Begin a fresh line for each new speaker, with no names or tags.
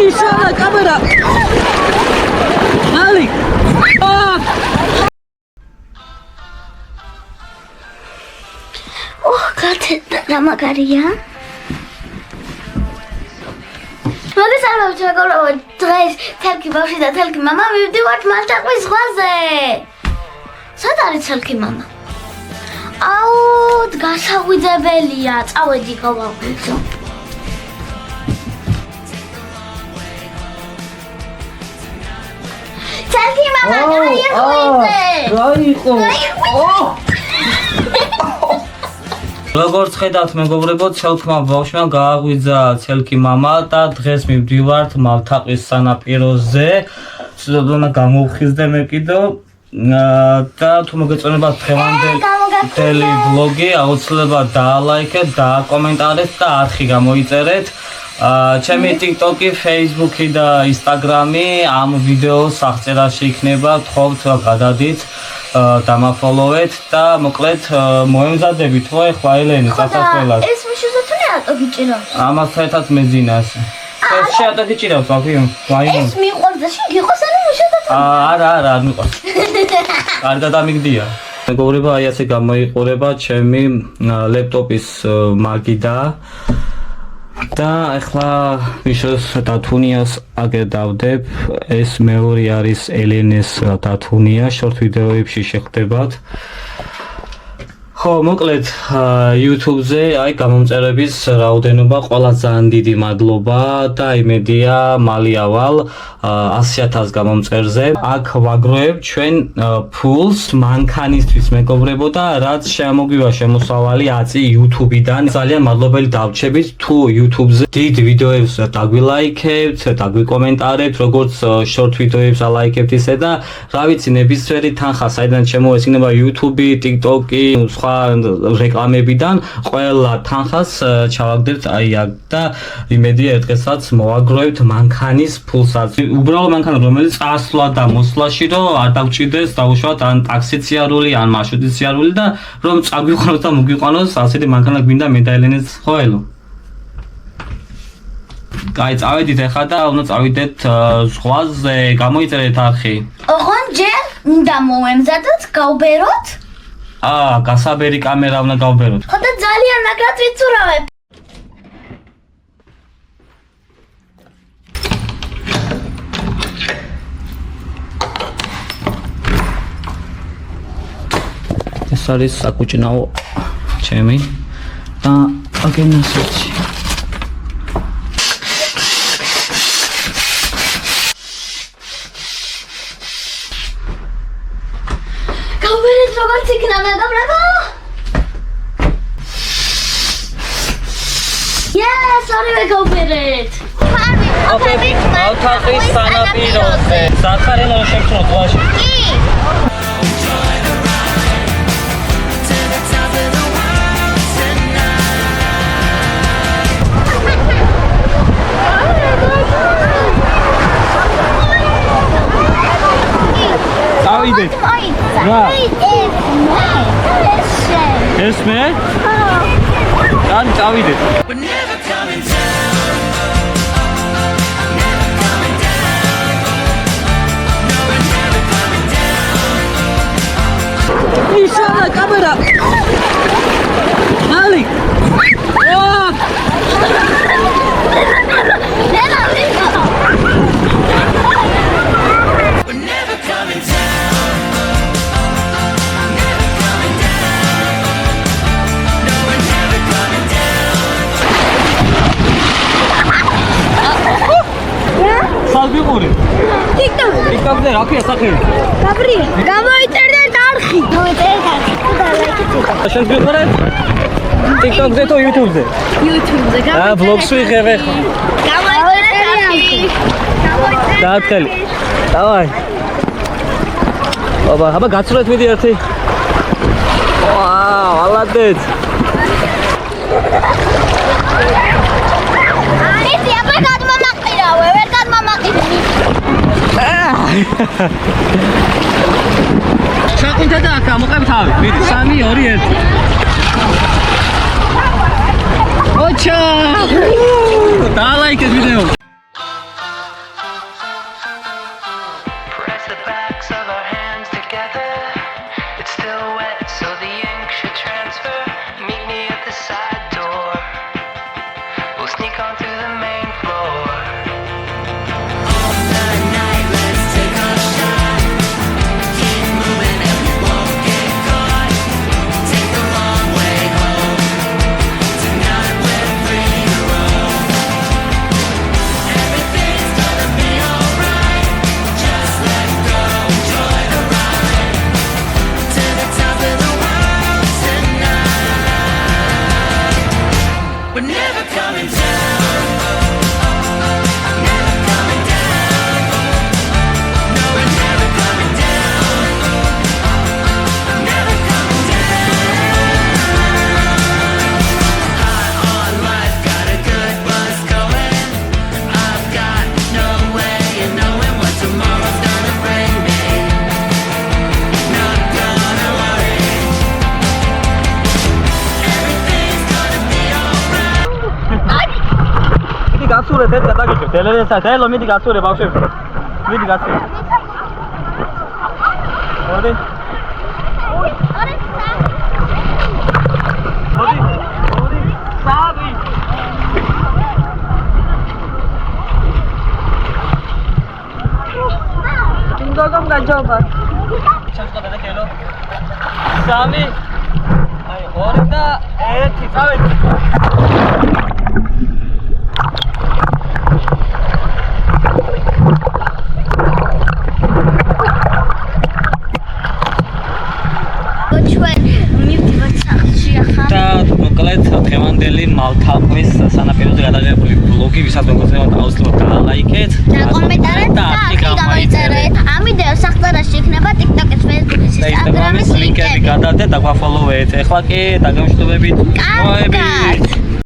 Inshallah, camera. Malik.
Oh, God, Ramagaria. Mogę salwać czego dress, telki bawszy da telki mama, wywdywać masz tak mi zgłazę. Co dalej telki mama? Au, gasa widzebelia, całe dziko wałkyco. Telki mama,
როგორც ხედავთ მეგობრებო, ცელქმა ბავშვმა გააღვიძა ცელკი მამა და დღეს მივდივართ მალთაყის სანაპიროზე. ცუდად გამოვხიზდე მე კიდო და თუ მოგეწონებათ დღევანდელი ვლოგი, აუცილებლად დაალაიქეთ, დააკომენტარეთ და 10 გამოიწერეთ. ჩემი TikTok-ი, Facebook-ი და Instagram-ი ამ ვიდეოს აღწერაში იქნება, გთხოვთ გადადით. დამაფოლოვეთ და მოკლედ მოემზადებით ხო ახლა ელენი სასასწრელად.
ეს მიშუზათი რატო გიჭირავს?
ამას საერთოდ მეძინას. ეს შეატო გიჭირავს აფიო.
ეს მიყვარს და შეგიყოს ანუ მიშუზათი.
არა, არ მიყვარს. კარგად ამიგდია. მეგობრებო, აი ასე გამოიყურება ჩემი ლეპტოპის მაგიდა. და ახლა მიშოს დათუნიას აგედავდებ. ეს მეორე არის ელენეს დათუნია, შორტ ვიდეოებში შეხვდებათ. ხო, მოკლედ YouTube-ზე აი გამომწერების რაოდენობა ყველა ძალიან დიდი მადლობა და იმედია მალე-ავალ 100,000 გამომწერზე. აქ ვაგროვებ ჩვენ ფულს მანქანისთვის მეგობრებო და რაც შემოგვივა შემოსავალი აწი YouTube-დან. ძალიან მადლობელი დავრჩებით თუ YouTube-ზე დიდ ვიდეოებს დაგვილაიქებთ, დაგვიკომენტარებთ, როგორც შორტ ვიდეოებს ალაიქებთ ისე და რა ვიცი ნებისმიერი თანხა საიდან შემოეცინება YouTube-ი, TikTok-ი, სხვა რეკლამებიდან ყველა თანხას ჩავაგდებთ აი აქ და იმედია ერთ დღესაც მოვაგროვებთ მანქანის ფულსაც. უბრალოდ მანქანა რომელიც წასვლა და მოსვლაში რომ არ დაგჭირდეს დაუშვათ ან ტაქსი ციარული ან მარშრუტი ციარული და რომ წაგვიყვანოს და მოგვიყვანოს ასეთი მანქანა გვინდა მე და ელენეც ხოლო. აი წავედით ახლა და უნდა წავიდეთ ზღვაზე გამოიწერეთ არხი.
ოღონდ ჯერ უნდა მოემზადოთ, გავბეროთ.
გასაბერი კამერა უნდა გავბეროთ.
ხო და ძალიან მაგრად ვიცურავებ.
ეს არის საკუჭნაო ჩემი და აგენასეჩი.
გავბერეთ როგორც იქნა მეგობრებო. Yes, ორივე გავბერეთ.
მალთაყის სანაპიროზე. სახარენო შეგწრო თვაში.
კი.
წავიდეთ. რა? ეს მე? ან წავიდეთ.
Inshallah, camera. Malik.
სალბიყური. TikTok-ზე რა ქვია სახელი?
გაბრი, გამოიწერეთ არხი. გამოიწერეთ არხი. და ლაიქეთ.
შენ ვიყურებ? TikTok-ზე თუ YouTube-ზე?
YouTube-ზე.
ვლოგს ვიღებ ახლა.
გამოიწერეთ არხი.
დაათელი. დავაი. აბა გაცურეთ მიდი ერთი. ვაუ, ალადეთ.
იცი, აბა გადმომაყირავე, ვერ გადმომაყირავე.
ჩაყუნდა და აქ ამოყებ თავი. მიდი 3 2 1. ოჩა! დაალაიქეთ ვიდეო. გასურეთ ეს გადაგიხევ ტელევიზორს ელო მიდი გასურე ბავშვები მიდი გასურე მოდი სადი
გოგომ გაჯობა
ჩასწორდა კელო სამი აი 2 და 1 წავედი დღევანდელი მალთაყვის სანაპიროზე გადაღებული ბლოგი ვისაც მოგწევთ აუცილებლად დალაიქეთ
და კომენტარეთ და აქ გამოიწერეთ. ამ ვიდეოს აღწერაში იქნება TikTok-ის, Facebook-ის, Instagram-ის
ლინკები გადადეთ და გვაფოლოვეთ. ეხლა კი დაგემშვიდობებით.
კარგად.